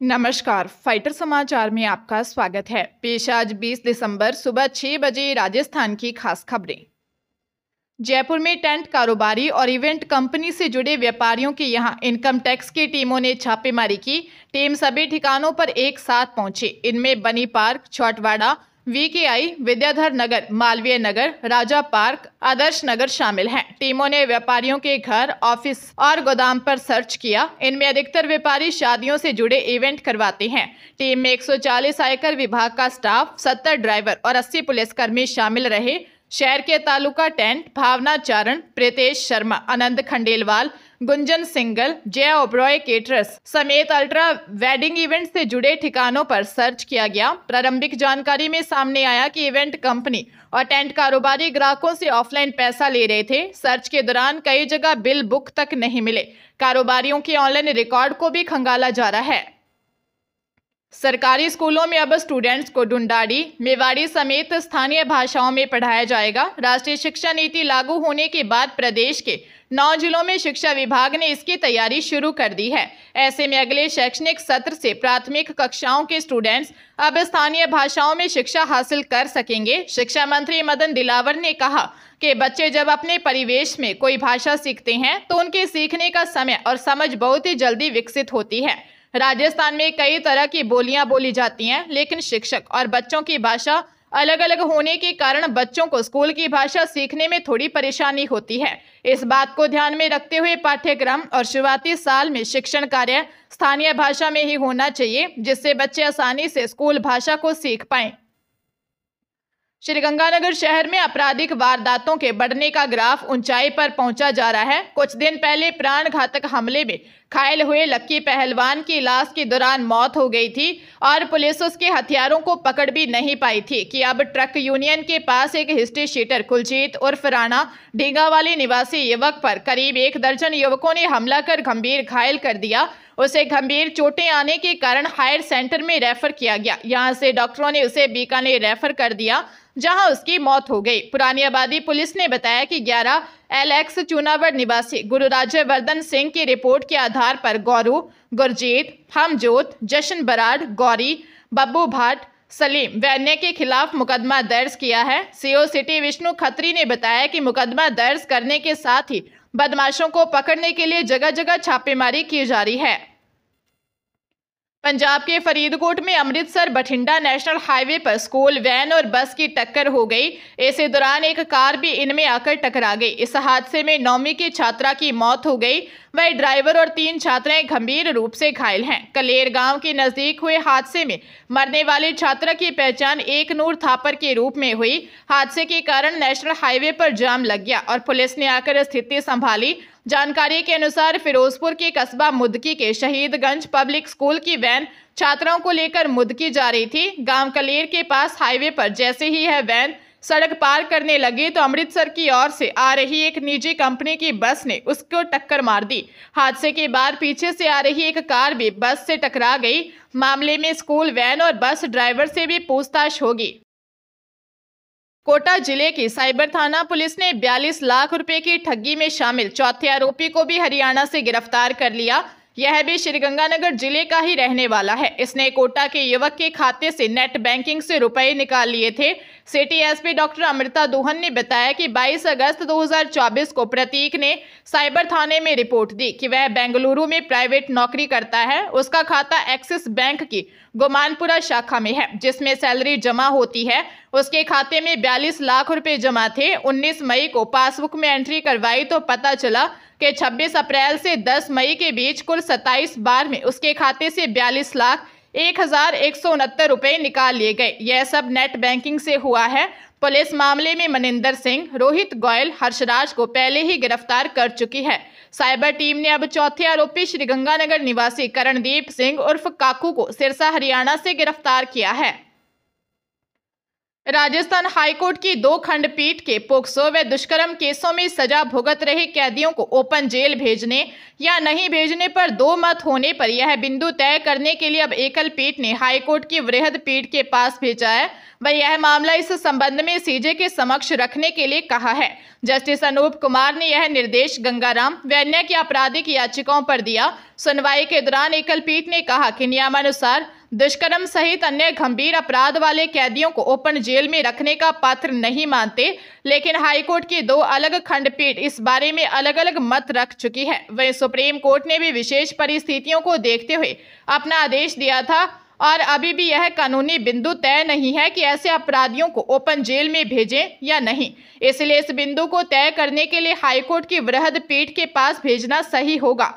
नमस्कार, फाइटर समाचार में आपका स्वागत है। पेश आज 20 दिसंबर सुबह 6 बजे राजस्थान की खास खबरें। जयपुर में टेंट कारोबारी और इवेंट कंपनी से जुड़े व्यापारियों के यहां इनकम टैक्स की टीमों ने छापेमारी की। टीम सभी ठिकानों पर एक साथ पहुंची। इनमें बनी पार्क, छोटवाड़ा, VKI, विद्याधर नगर, मालवीय नगर, राजा पार्क, आदर्श नगर शामिल हैं। टीमों ने व्यापारियों के घर, ऑफिस और गोदाम पर सर्च किया। इनमें अधिकतर व्यापारी शादियों से जुड़े इवेंट करवाते हैं। टीम में 140 आयकर विभाग का स्टाफ, 70 ड्राइवर और 80 पुलिसकर्मी शामिल रहे। शहर के तालुका टेंट, भावना चारण, प्रीतेश शर्मा, आनंद खंडेलवाल, गुंजन सिंगल, जय ओब्रॉय केटरर्स समेत अल्ट्रा वेडिंग इवेंट से जुड़े ठिकानों पर सर्च किया गया। प्रारंभिक जानकारी में सामने आया कि इवेंट कंपनी और टेंट कारोबारी ग्राहकों से ऑफलाइन पैसा ले रहे थे। सर्च के दौरान कई जगह बिल बुक तक नहीं मिले। कारोबारियों के ऑनलाइन रिकॉर्ड को भी खंगाला जा रहा है। सरकारी स्कूलों में अब स्टूडेंट्स को ढूंढाड़ी, मेवाड़ी समेत स्थानीय भाषाओं में पढ़ाया जाएगा। राष्ट्रीय शिक्षा नीति लागू होने के बाद प्रदेश के 9 जिलों में शिक्षा विभाग ने इसकी तैयारी शुरू कर दी है। ऐसे में अगले शैक्षणिक सत्र से प्राथमिक कक्षाओं के स्टूडेंट्स अब स्थानीय भाषाओं में शिक्षा हासिल कर सकेंगे। शिक्षा मंत्री मदन दिलावर ने कहा कि बच्चे जब अपने परिवेश में कोई भाषा सीखते हैं तो उनके सीखने का समय और समझ बहुत ही जल्दी विकसित होती है। राजस्थान में कई तरह की बोलियां बोली जाती हैं, लेकिन शिक्षक और बच्चों की भाषा अलग अलग होने के कारण बच्चों को स्कूल की भाषा सीखने में थोड़ी परेशानी होती है। इस बात को ध्यान में रखते हुए पाठ्यक्रम और शुरुआती साल में शिक्षण कार्य स्थानीय भाषा में ही होना चाहिए, जिससे बच्चे आसानी से स्कूल भाषा को सीख पाएं। श्रीगंगानगर शहर में आपराधिक वारदातों के बढ़ने का ग्राफ ऊंचाई पर पहुंचा जा रहा है। कुछ दिन पहले प्राण घातक हमले में घायल हुए लक्की पहलवान की इलाज के दौरान मौत हो गई थी और पुलिस उसके हथियारों को पकड़ भी नहीं पाई थी कि अब ट्रक यूनियन के पास एक हिस्ट्री शीटर कुलजीत उर्फ राणा ढींगावाली निवासी युवक पर करीब 1 दर्जन युवकों ने हमला कर गंभीर घायल कर दिया। उसे गंभीर चोटें आने के कारण हायर सेंटर में रेफर किया गया। यहां से डॉक्टरों ने उसे बीकानेर रेफर कर दिया, जहां उसकी मौत हो गई। पुरानी आबादी पुलिस ने बताया कि 11 LX चूनावड़ निवासी गुरु राज्यवर्धन सिंह की रिपोर्ट के आधार पर गौरू, गुरजीत, हमजोत, जशन बराड़, गौरी, बब्बू भाट, सलीम व अन्य के खिलाफ मुकदमा दर्ज किया है। CO सिटी विष्णु खत्री ने बताया कि मुकदमा दर्ज करने के साथ ही बदमाशों को पकड़ने के लिए जगह जगह छापेमारी की जा रही है। पंजाब के फरीदकोट में अमृतसर बठिंडा नेशनल हाईवे पर स्कूल वैन और बस की टक्कर हो गई। इसी दौरान एक कार भी इनमें आकर टकरा गई। इस हादसे में 9वीं की छात्रा की मौत हो गई। वह ड्राइवर और 3 छात्राएं गंभीर रूप से घायल हैं। कलेर गांव के नजदीक हुए हादसे में मरने वाली छात्रा की पहचान एक नूर थापर के रूप में हुई। हादसे के कारण नेशनल हाईवे पर जाम लग गया और पुलिस ने आकर स्थिति संभाली। जानकारी के अनुसार फिरोजपुर के कस्बा मुदकी के शहीदगंज पब्लिक स्कूल की वैन छात्राओं को लेकर मुदकी जा रही थी। गांव कलेर के पास हाईवे पर जैसे ही यह वैन सड़क पार करने लगी तो अमृतसर की ओर से आ रही एक निजी कंपनी की बस ने उसको टक्कर मार दी। हादसे के बाद पीछे से आ रही एक कार भी बस से टकरा गई। मामले में स्कूल वैन और बस ड्राइवर से भी पूछताछ होगी। कोटा जिले की साइबर थाना पुलिस ने 42 लाख रुपए की ठगी में शामिल चौथे आरोपी को भी हरियाणा से गिरफ्तार कर लिया। यह भी श्रीगंगानगर जिले का ही रहने वाला है। इसने कोटा के युवक के खाते से नेट बैंकिंग से रुपए निकाल लिए थे। सिटी SP डॉक्टर अमृता दोहन ने बताया कि 22 अगस्त 2024 को प्रतीक ने साइबर थाने में रिपोर्ट दी कि वह बेंगलुरु में प्राइवेट नौकरी करता है। उसका खाता एक्सिस बैंक की गोमानपुरा शाखा में है, जिसमें सैलरी जमा होती है। उसके खाते में 42 लाख रुपए जमा थे। 19 मई को पासबुक में एंट्री करवाई तो पता चला कि 26 अप्रैल से 10 मई के बीच कुल 27 बार में उसके खाते से 42,01,169 रुपए निकाल लिए गए। यह सब नेट बैंकिंग से हुआ है। पुलिस मामले में मनिंदर सिंह, रोहित गोयल, हर्षराज को पहले ही गिरफ्तार कर चुकी है। साइबर टीम ने अब चौथे आरोपी श्रीगंगानगर निवासी करणदीप सिंह उर्फ काकू को सिरसा हरियाणा से गिरफ्तार किया है। राजस्थान हाईकोर्ट की 2 खंडपीठ के पोक्सो व दुष्कर्म केसों में सजा भुगत रहे कैदियों को ओपन जेल भेजने या नहीं भेजने पर 2 मत होने पर यह बिंदु तय करने के लिए अब एकल पीठ ने हाईकोर्ट की वृहद पीठ के पास भेजा है व यह मामला इस संबंध में सीजे के समक्ष रखने के लिए कहा है। जस्टिस अनूप कुमार ने यह निर्देश गंगाराम व अन्य की आपराधिक याचिकाओं पर दिया। सुनवाई के दौरान एकल पीठ ने कहा कि नियमानुसार दुष्कर्म सहित अन्य गंभीर अपराध वाले कैदियों को ओपन जेल में रखने का पात्र नहीं मानते, लेकिन हाईकोर्ट की 2 अलग खंडपीठ इस बारे में अलग अलग मत रख चुकी है। वहीं सुप्रीम कोर्ट ने भी विशेष परिस्थितियों को देखते हुए अपना आदेश दिया था और अभी भी यह कानूनी बिंदु तय नहीं है कि ऐसे अपराधियों को ओपन जेल में भेजें या नहीं। इसलिए इस बिंदु को तय करने के लिए हाईकोर्ट की वृहद पीठ के पास भेजना सही होगा।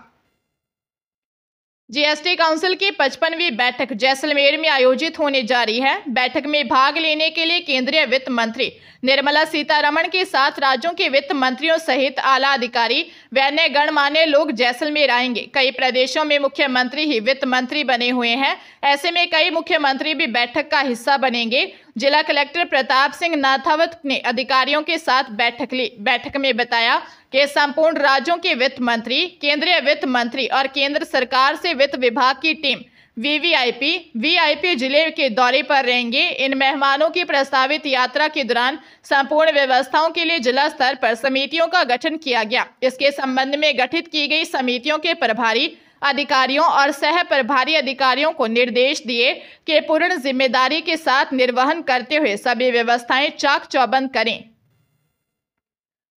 जीएसटी काउंसिल की 55वीं बैठक जैसलमेर में आयोजित होने जा रही है। बैठक में भाग लेने के लिए केंद्रीय वित्त मंत्री निर्मला सीतारमण के साथ राज्यों के वित्त मंत्रियों सहित आला अधिकारी व अन्य गणमान्य लोग जैसलमेर आएंगे। कई प्रदेशों में मुख्यमंत्री ही वित्त मंत्री बने हुए हैं, ऐसे में कई मुख्यमंत्री भी बैठक का हिस्सा बनेंगे। जिला कलेक्टर प्रताप सिंह नाथावत ने अधिकारियों के साथ बैठक ली। बैठक में बताया कि संपूर्ण राज्यों के वित्त मंत्री, केंद्रीय वित्त मंत्री और केंद्र सरकार से वित्त विभाग की टीम वीवीआईपी जिले के दौरे पर रहेंगे। इन मेहमानों की प्रस्तावित यात्रा के दौरान संपूर्ण व्यवस्थाओं के लिए जिला स्तर पर समितियों का गठन किया गया। इसके संबंध में गठित की गई समितियों के प्रभारी अधिकारियों और सह प्रभारी अधिकारियों को निर्देश दिए कि पूर्ण जिम्मेदारी के साथ निर्वहन करते हुए सभी व्यवस्थाएं चाक चौबंद करें।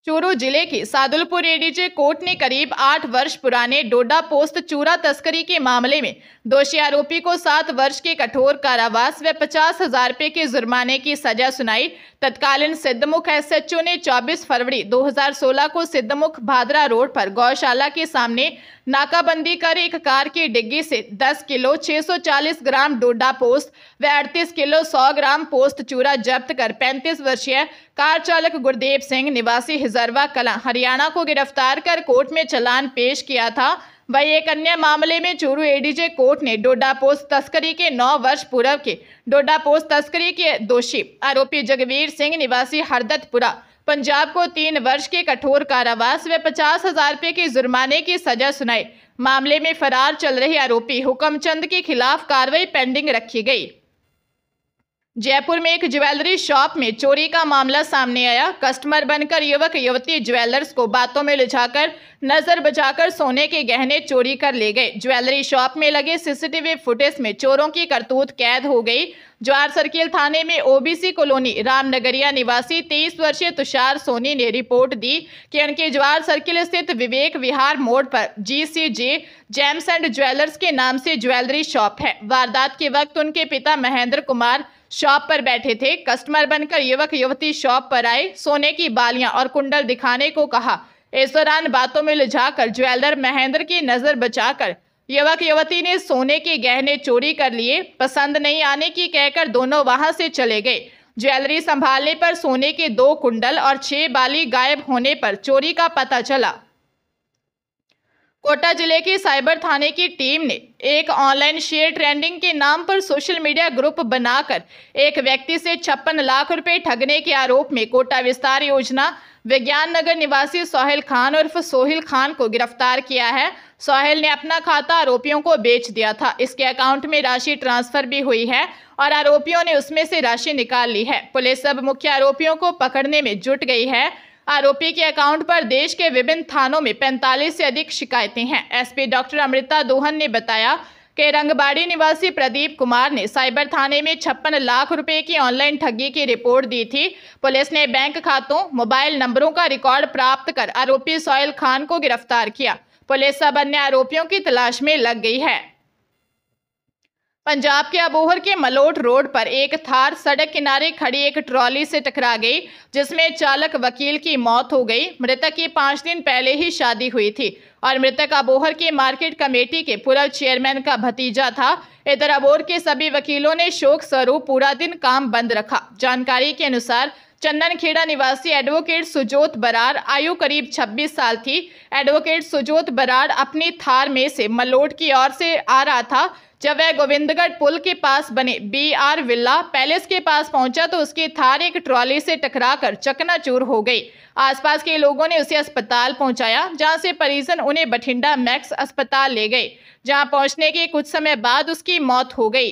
चूरू जिले की सादुलपुर एडीजे कोर्ट ने करीब 8 वर्ष पुराने डोडा पोस्त चूरा तस्करी के मामले में दोषी आरोपी को 7 वर्ष के कठोर कारावास व 50,000 रुपये के जुर्माने की सजा सुनाई। तत्कालीन सिद्धमुख एसएचओ ने 24 फरवरी 2016 को सिद्धमुख भादरा रोड पर गौशाला के सामने नाकाबंदी कर एक कार की डिग्गी से 10 किलो 640 ग्राम डोडा पोस्त व 38 किलो 100 ग्राम पोस्त चूरा जब्त कर 35 वर्षीय कार चालक गुरदेव सिंह निवासी हिजरवा कला हरियाणा को गिरफ्तार कर कोर्ट में चालान पेश किया था। वही एक अन्य मामले में चूरू एडीजे कोर्ट ने डोडा पोस्त तस्करी के 9 वर्ष पूर्व के डोडा पोस्त तस्करी के दोषी आरोपी जगवीर सिंह निवासी हरदतपुरा पंजाब को 3 वर्ष के कठोर कारावास व 50,000 रुपये के जुर्माने की सजा सुनाई। मामले में फरार चल रहे आरोपी हुक्मचंद के खिलाफ कार्रवाई पेंडिंग रखी गई। जयपुर में एक ज्वेलरी शॉप में चोरी का मामला सामने आया। कस्टमर बनकर युवक युवती ज्वेलर्स को बातों में लिझाकर नजर बचाकर सोने के गहने चोरी कर ले गए। ज्वेलरी शॉप में लगे सीसीटीवी फुटेज में चोरों की करतूत कैद हो गई। जवाहर सर्किल थाने में ओबीसी कॉलोनी रामनगरिया निवासी 23 वर्षीय तुषार सोनी ने रिपोर्ट दी कि उनके जवाहर सर्किल स्थित विवेक विहार मोड़ पर जीसीजे जेम्स एंड ज्वेलर्स के नाम से ज्वेलरी शॉप है। वारदात के वक्त उनके पिता महेंद्र कुमार शॉप पर बैठे थे। कस्टमर बनकर युवक युवती शॉप पर आए, सोने की बालियां और कुंडल दिखाने को कहा। इस दौरान बातों में लिझाकर ज्वेलर महेंद्र की नजर बचाकर युवक युवती ने सोने के गहने चोरी कर लिए। पसंद नहीं आने की कहकर दोनों वहां से चले गए। ज्वेलरी संभालने पर सोने के 2 कुंडल और 6 बाली गायब होने पर चोरी का पता चला। कोटा जिले के साइबर थाने की टीम ने एक ऑनलाइन शेयर ट्रेडिंग के नाम पर सोशल मीडिया ग्रुप बनाकर एक व्यक्ति से 56 लाख रुपए ठगने के आरोप में कोटा विस्तार योजना विज्ञान नगर निवासी सोहेल खान उर्फ सोहिल खान को गिरफ्तार किया है। सोहेल ने अपना खाता आरोपियों को बेच दिया था। इसके अकाउंट में राशि ट्रांसफर भी हुई है और आरोपियों ने उसमें से राशि निकाल ली है। पुलिस सब मुख्य आरोपियों को पकड़ने में जुट गई है। आरोपी के अकाउंट पर देश के विभिन्न थानों में 45 से अधिक शिकायतें हैं। एसपी डॉक्टर अमृता दोहन ने बताया कि रंगबाड़ी निवासी प्रदीप कुमार ने साइबर थाने में 56 लाख रुपए की ऑनलाइन ठगी की रिपोर्ट दी थी। पुलिस ने बैंक खातों, मोबाइल नंबरों का रिकॉर्ड प्राप्त कर आरोपी सोहेल खान को गिरफ्तार किया। पुलिस सब अन्य आरोपियों की तलाश में लग गई है। पंजाब के अबोहर के मलोट रोड पर एक थार सड़क किनारे खड़ी एक ट्रॉली से टकरा गई, जिसमें चालक वकील की मौत हो गई। मृतक की 5 दिन पहले ही शादी हुई थी और मृतक अबोहर के मार्केट कमेटी के पूर्व चेयरमैन का भतीजा था। इधर अबोहर के सभी वकीलों ने शोक स्वरूप पूरा दिन काम बंद रखा। जानकारी के अनुसार चंदनखेड़ा निवासी एडवोकेट सुजोत बराड़ आयु करीब 26 साल थी। एडवोकेट सुजोत बराड़ अपनी थार में से मलोट की ओर से आ रहा था। जब वह गोविंदगढ़ पुल के पास बने BR विला पैलेस के पास पहुंचा तो उसकी थार एक ट्रॉली से टकराकर चकनाचूर हो गई। आसपास के लोगों ने उसे अस्पताल पहुंचाया, जहां से परिजन उन्हें बठिंडा मैक्स अस्पताल ले गए, जहां पहुंचने के कुछ समय बाद उसकी मौत हो गई।